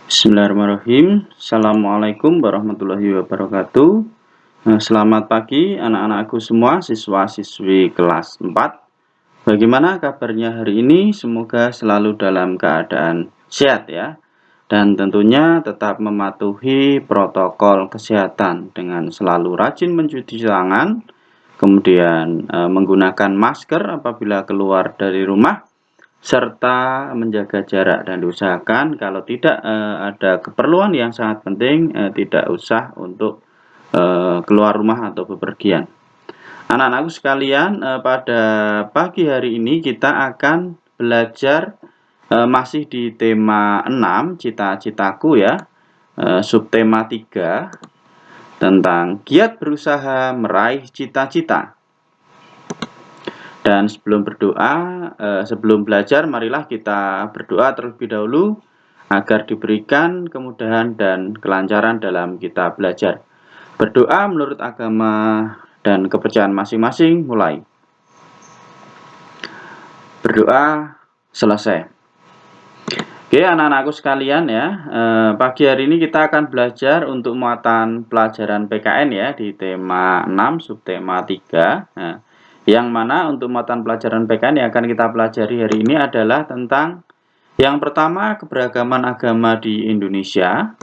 Bismillahirrahmanirrahim. Assalamualaikum warahmatullahi wabarakatuh. Selamat pagi anak-anakku semua, siswa-siswi kelas 4. Bagaimana kabarnya hari ini? Semoga selalu dalam keadaan sehat ya. Dan tentunya tetap mematuhi protokol kesehatan dengan selalu rajin mencuci tangan, kemudian menggunakan masker apabila keluar dari rumah, serta menjaga jarak, dan diusahakan kalau tidak ada keperluan yang sangat penting tidak usah untuk keluar rumah atau bepergian. Anak-anakku sekalian, pada pagi hari ini kita akan belajar masih di tema 6 cita-citaku ya, subtema 3 tentang giat berusaha meraih cita-cita. Dan sebelum belajar, marilah kita berdoa terlebih dahulu agar diberikan kemudahan dan kelancaran dalam kita belajar. Berdoa menurut agama dan kepercayaan masing-masing, mulai. Berdoa selesai. Oke, anak-anakku sekalian ya, pagi hari ini kita akan belajar untuk muatan pelajaran PKN ya di tema 6 subtema 3. Nah, yang mana untuk muatan pelajaran PKN yang akan kita pelajari hari ini adalah tentang yang pertama, keberagaman agama di Indonesia.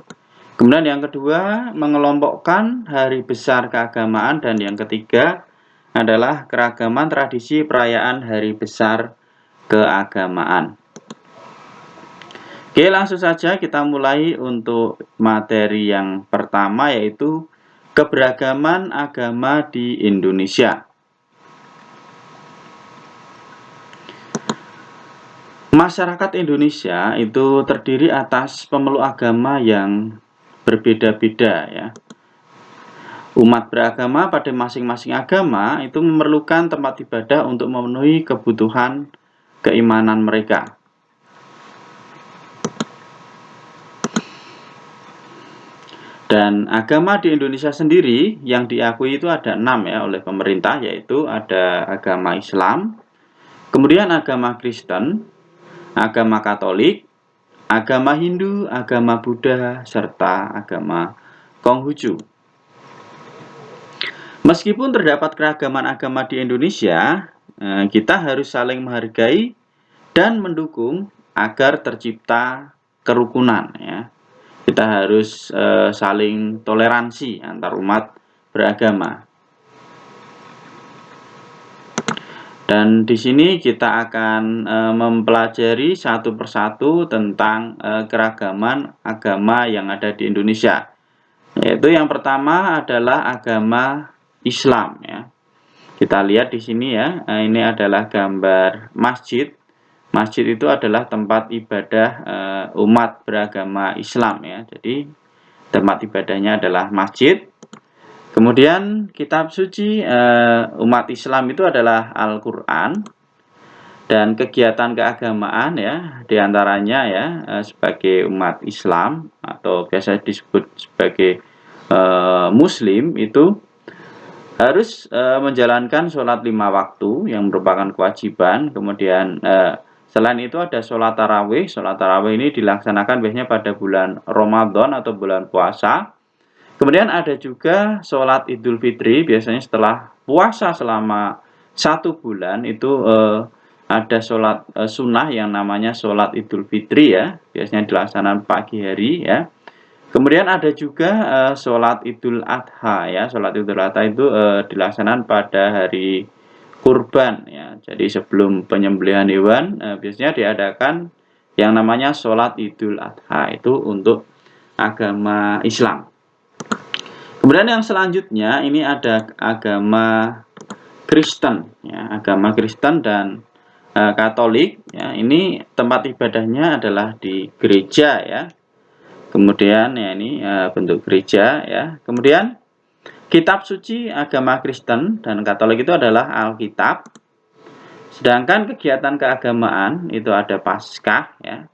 Kemudian yang kedua, mengelompokkan hari besar keagamaan. Dan yang ketiga adalah keragaman tradisi perayaan hari besar keagamaan. Oke, langsung saja kita mulai untuk materi yang pertama, yaitu keberagaman agama di Indonesia. Masyarakat Indonesia itu terdiri atas pemeluk agama yang berbeda-beda ya. Umat beragama pada masing-masing agama itu memerlukan tempat ibadah untuk memenuhi kebutuhan keimanan mereka. Dan agama di Indonesia sendiri yang diakui itu ada 6 ya oleh pemerintah, yaitu ada agama Islam, kemudian agama Kristen, agama Katolik, agama Hindu, agama Buddha, serta agama Konghucu. Meskipun terdapat keragaman agama di Indonesia, kita harus saling menghargai dan mendukung agar tercipta kerukunan ya. Kita harus saling toleransi antar umat beragama. Dan di sini kita akan mempelajari satu persatu tentang keragaman agama yang ada di Indonesia. Yaitu yang pertama adalah agama Islam ya. Kita lihat di sini ya, ini adalah gambar masjid. Masjid itu adalah tempat ibadah umat beragama Islam ya. Jadi tempat ibadahnya adalah masjid. Kemudian kitab suci umat Islam itu adalah Al-Quran. Dan kegiatan keagamaan ya, diantaranya ya sebagai umat Islam atau biasa disebut sebagai Muslim itu harus menjalankan sholat 5 waktu yang merupakan kewajiban. Kemudian selain itu ada sholat tarawih. Sholat tarawih ini dilaksanakan biasanya pada bulan Ramadan atau bulan puasa. Kemudian ada juga sholat Idul Fitri, biasanya setelah puasa selama 1 bulan itu ada sholat sunnah yang namanya sholat Idul Fitri ya, biasanya dilaksanakan pagi hari ya. Kemudian ada juga sholat Idul Adha ya, sholat Idul Adha itu dilaksanakan pada hari kurban ya. Jadi sebelum penyembelihan hewan biasanya diadakan yang namanya sholat Idul Adha, itu untuk agama Islam. Kemudian yang selanjutnya ini ada agama Kristen ya, agama Kristen dan Katolik ya. Ini tempat ibadahnya adalah di gereja ya. Kemudian ya ini bentuk gereja ya. Kemudian kitab suci agama Kristen dan Katolik itu adalah Alkitab. Sedangkan kegiatan keagamaan itu ada Paskah ya.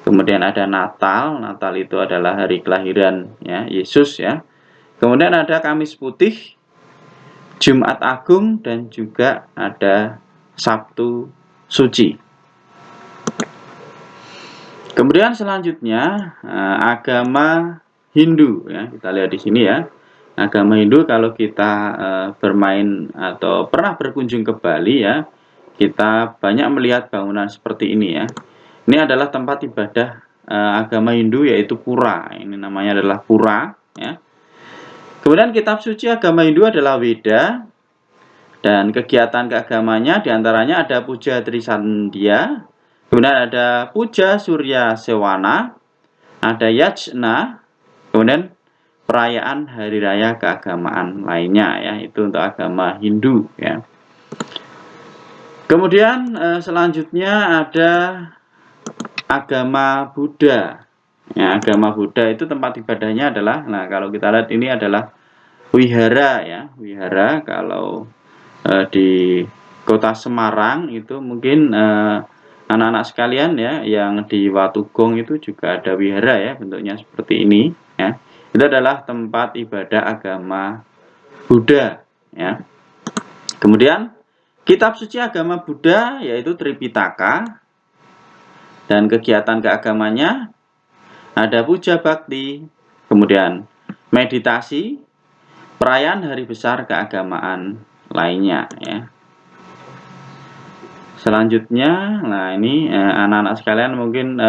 Kemudian ada Natal. Natal itu adalah hari kelahiran ya Yesus ya. Kemudian ada Kamis Putih, Jumat Agung, dan juga ada Sabtu Suci. Kemudian selanjutnya agama Hindu ya, kita lihat di sini ya. Agama Hindu kalau kita bermain atau pernah berkunjung ke Bali ya, kita banyak melihat bangunan seperti ini ya. Ini adalah tempat ibadah agama Hindu yaitu pura. Ini namanya adalah pura ya. Kemudian kitab suci agama Hindu adalah Weda dan kegiatan keagamanya diantaranya ada Puja Trisandya, kemudian ada Puja Surya Sewana, ada Yajna, kemudian perayaan hari raya keagamaan lainnya ya, itu untuk agama Hindu ya. Kemudian selanjutnya ada agama Buddha. Ya, agama Buddha itu tempat ibadahnya adalah, nah kalau kita lihat ini adalah wihara ya, wihara. Kalau di kota Semarang itu mungkin anak-anak sekalian ya yang di Watugong itu juga ada wihara ya, bentuknya seperti ini ya. Itu adalah tempat ibadah agama Buddha ya. Kemudian kitab suci agama Buddha yaitu Tripitaka dan kegiatan keagamannya ada puja bakti, kemudian meditasi, perayaan hari besar keagamaan lainnya ya. Selanjutnya, nah ini anak-anak sekalian mungkin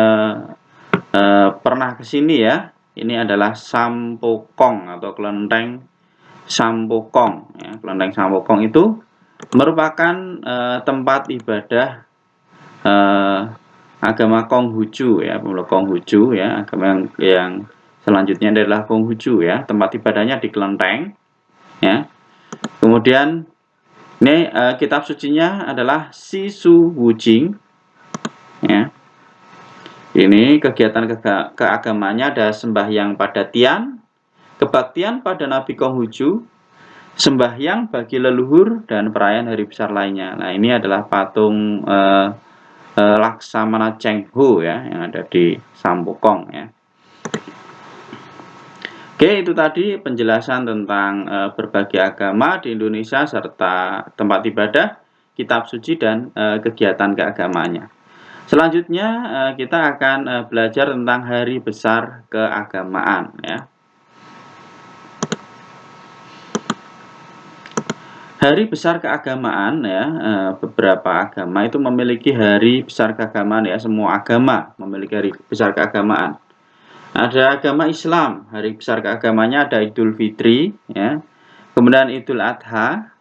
pernah ke sini ya. Ini adalah Sampokong atau kelenteng Sampokong ya. Kelenteng Sampokong itu merupakan tempat ibadah agama Konghucu ya, pemeluk Konghucu ya. Agama yang selanjutnya adalah Konghucu ya. Tempat ibadahnya di kelenteng ya. Kemudian ini kitab sucinya adalah Sisu Wujing ya. Ini kegiatan keagamanya ada sembahyang pada Tian, kebaktian pada Nabi Konghucu, sembahyang bagi leluhur, dan perayaan hari besar lainnya. Nah ini adalah patung Laksamana Cheng Ho ya, yang ada di Sampokong ya. Oke, itu tadi penjelasan tentang berbagai agama di Indonesia serta tempat ibadah, kitab suci, dan kegiatan keagamaannya. Selanjutnya kita akan belajar tentang hari besar keagamaan ya. Hari besar keagamaan ya, beberapa agama itu memiliki hari besar keagamaan ya, semua agama memiliki hari besar keagamaan. Ada agama Islam, hari besar keagamanya ada Idul Fitri ya. Kemudian Idul Adha,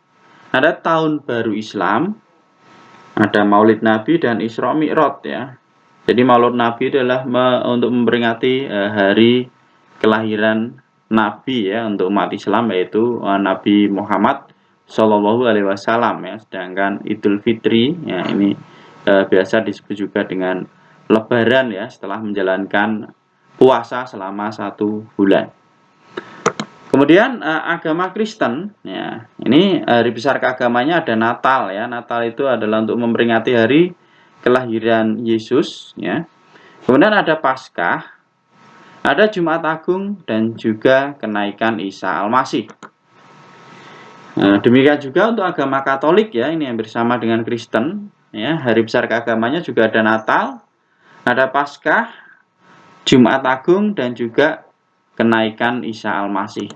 ada Tahun Baru Islam, ada Maulid Nabi dan Isra Mi'raj ya. Jadi Maulid Nabi adalah untuk memperingati hari kelahiran Nabi ya untuk umat Islam, yaitu Nabi Muhammad Shallallahu Alaihi Wasallam ya. Sedangkan Idul Fitri ya ini biasa disebut juga dengan Lebaran ya, setelah menjalankan puasa selama 1 bulan. Kemudian agama Kristen ya, ini hari besar keagamanya ada Natal ya. Natal itu adalah untuk memperingati hari kelahiran Yesus ya. Kemudian ada Paskah, ada Jumat Agung, dan juga kenaikan Isa Al-Masih. Demikian juga untuk agama Katolik ya, ini yang bersama dengan Kristen ya. Hari besar keagamanya juga ada Natal, ada Paskah, Jumat Agung, dan juga kenaikan Isa Al-Masih.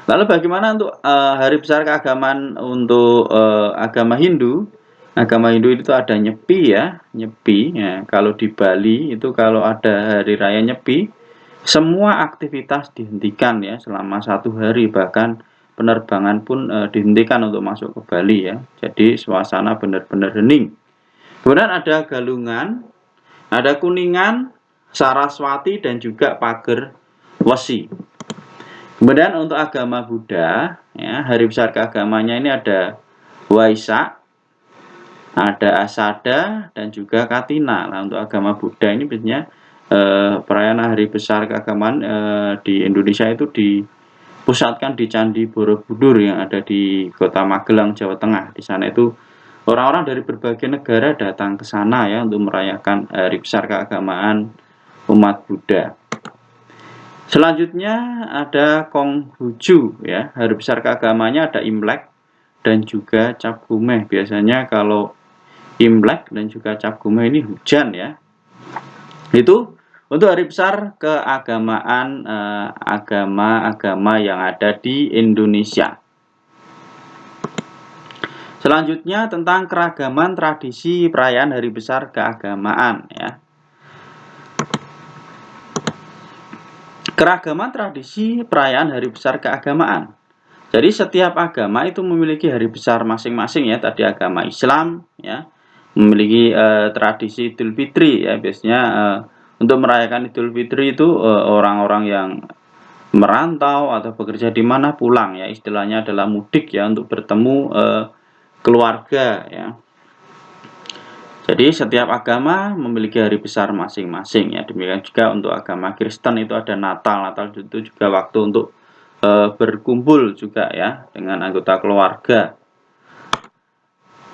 Lalu bagaimana untuk hari besar keagamaan untuk agama Hindu? Agama Hindu itu ada Nyepi ya, Nyepi ya. Kalau di Bali itu kalau ada hari raya Nyepi, semua aktivitas dihentikan ya selama 1 hari, bahkan penerbangan pun dihentikan untuk masuk ke Bali ya. Jadi suasana benar-benar hening. Kemudian ada Galungan, ada Kuningan, Saraswati, dan juga Pager Wesi. Kemudian untuk agama Buddha ya, hari besar keagamanya ini ada Waisak, ada Asada, dan juga Katina. Nah untuk agama Buddha ini biasanya perayaan hari besar keagamaan di Indonesia itu dipusatkan di Candi Borobudur yang ada di Kota Magelang, Jawa Tengah. Di sana itu orang-orang dari berbagai negara datang ke sana ya untuk merayakan hari besar keagamaan umat Buddha. Selanjutnya ada Konghucu ya, hari besar keagamanya ada Imlek dan juga Cap Gomeh. Biasanya kalau Imlek dan juga Cap Gomeh ini hujan ya. Itu untuk hari besar keagamaan agama-agama yang ada di Indonesia. Selanjutnya tentang keragaman tradisi perayaan hari besar keagamaan ya. Keragaman tradisi perayaan hari besar keagamaan. Jadi setiap agama itu memiliki hari besar masing-masing ya. Tadi agama Islam ya memiliki tradisi Idul Fitri ya. Biasanya untuk merayakan Idul Fitri itu orang-orang yang merantau atau bekerja di mana pulang ya. Istilahnya adalah mudik ya untuk bertemu keluarga ya. Jadi setiap agama memiliki hari besar masing-masing ya. Demikian juga untuk agama Kristen itu ada Natal. Natal itu juga waktu untuk berkumpul juga ya dengan anggota keluarga.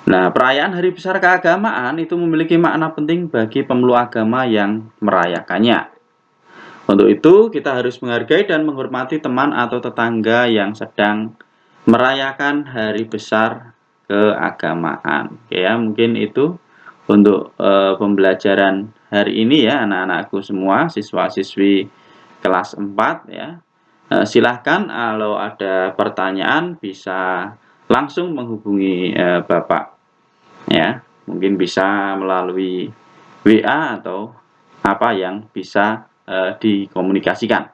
Nah, perayaan hari besar keagamaan itu memiliki makna penting bagi pemeluk agama yang merayakannya. Untuk itu kita harus menghargai dan menghormati teman atau tetangga yang sedang merayakan hari besar keagamaan. Oke ya, mungkin itu untuk pembelajaran hari ini ya anak-anakku semua, siswa-siswi kelas 4 ya. Silahkan kalau ada pertanyaan bisa langsung menghubungi Bapak ya. Mungkin bisa melalui WA atau apa yang bisa dikomunikasikan.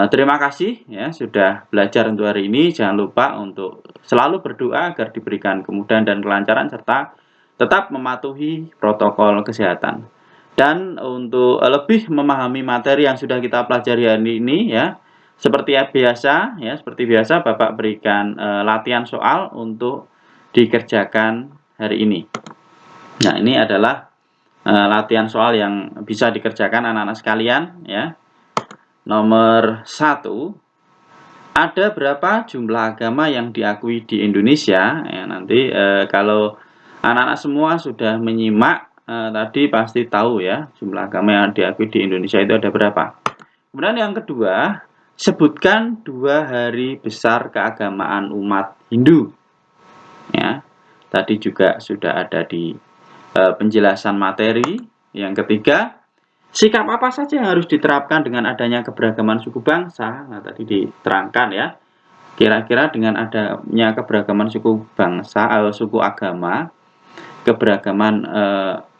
Terima kasih ya sudah belajar untuk hari ini. Jangan lupa untuk selalu berdoa agar diberikan kemudahan dan kelancaran serta tetap mematuhi protokol kesehatan. Dan untuk lebih memahami materi yang sudah kita pelajari hari ini ya, seperti biasa Bapak berikan latihan soal untuk dikerjakan hari ini. Nah, ini adalah latihan soal yang bisa dikerjakan anak-anak sekalian ya. Nomor 1, ada berapa jumlah agama yang diakui di Indonesia? Ya, nanti kalau anak-anak semua sudah menyimak tadi pasti tahu ya jumlah agama yang diakui di Indonesia itu ada berapa. Kemudian yang kedua, sebutkan 2 hari besar keagamaan umat Hindu. Ya, tadi juga sudah ada di penjelasan materi. Yang ketiga, sikap apa saja yang harus diterapkan dengan adanya keberagaman suku bangsa? Nah, tadi diterangkan ya. Kira-kira dengan adanya keberagaman suku bangsa, suku agama, keberagaman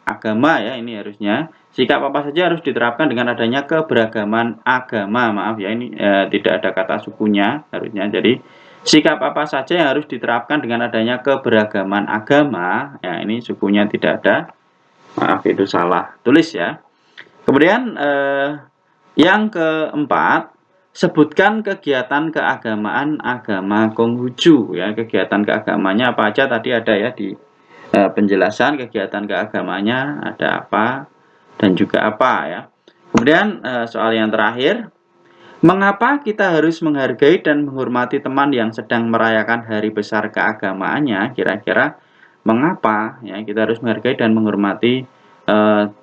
agama ya ini harusnya. Sikap apa saja harus diterapkan dengan adanya keberagaman agama. Maaf ya ini tidak ada kata sukunya harusnya. Jadi sikap apa saja yang harus diterapkan dengan adanya keberagaman agama. Ya ini sukunya tidak ada. Maaf itu salah tulis ya. Kemudian yang keempat, sebutkan kegiatan keagamaan agama Konghucu ya. Kegiatan keagamanya apa aja tadi ada ya di penjelasan kegiatan keagamanya ada apa dan juga apa ya. Kemudian soal yang terakhir, mengapa kita harus menghargai dan menghormati teman yang sedang merayakan hari besar keagamaannya? Kira-kira mengapa ya kita harus menghargai dan menghormati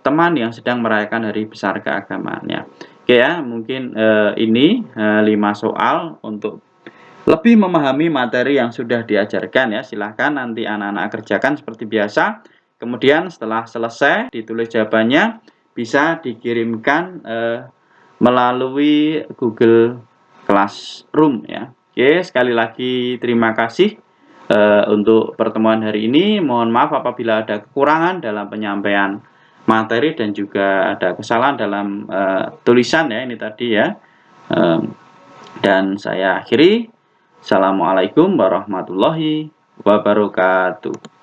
teman yang sedang merayakan hari besar keagamaannya? Oke ya, mungkin ini 5 soal untuk lebih memahami materi yang sudah diajarkan ya. Silahkan nanti anak-anak kerjakan seperti biasa. Kemudian setelah selesai ditulis jawabannya bisa dikirimkan melalui Google Classroom ya. Oke, sekali lagi terima kasih untuk pertemuan hari ini. Mohon maaf apabila ada kekurangan dalam penyampaian materi dan juga ada kesalahan dalam tulisan ya ini tadi ya. Dan saya akhiri. Assalamualaikum warahmatullahi wabarakatuh.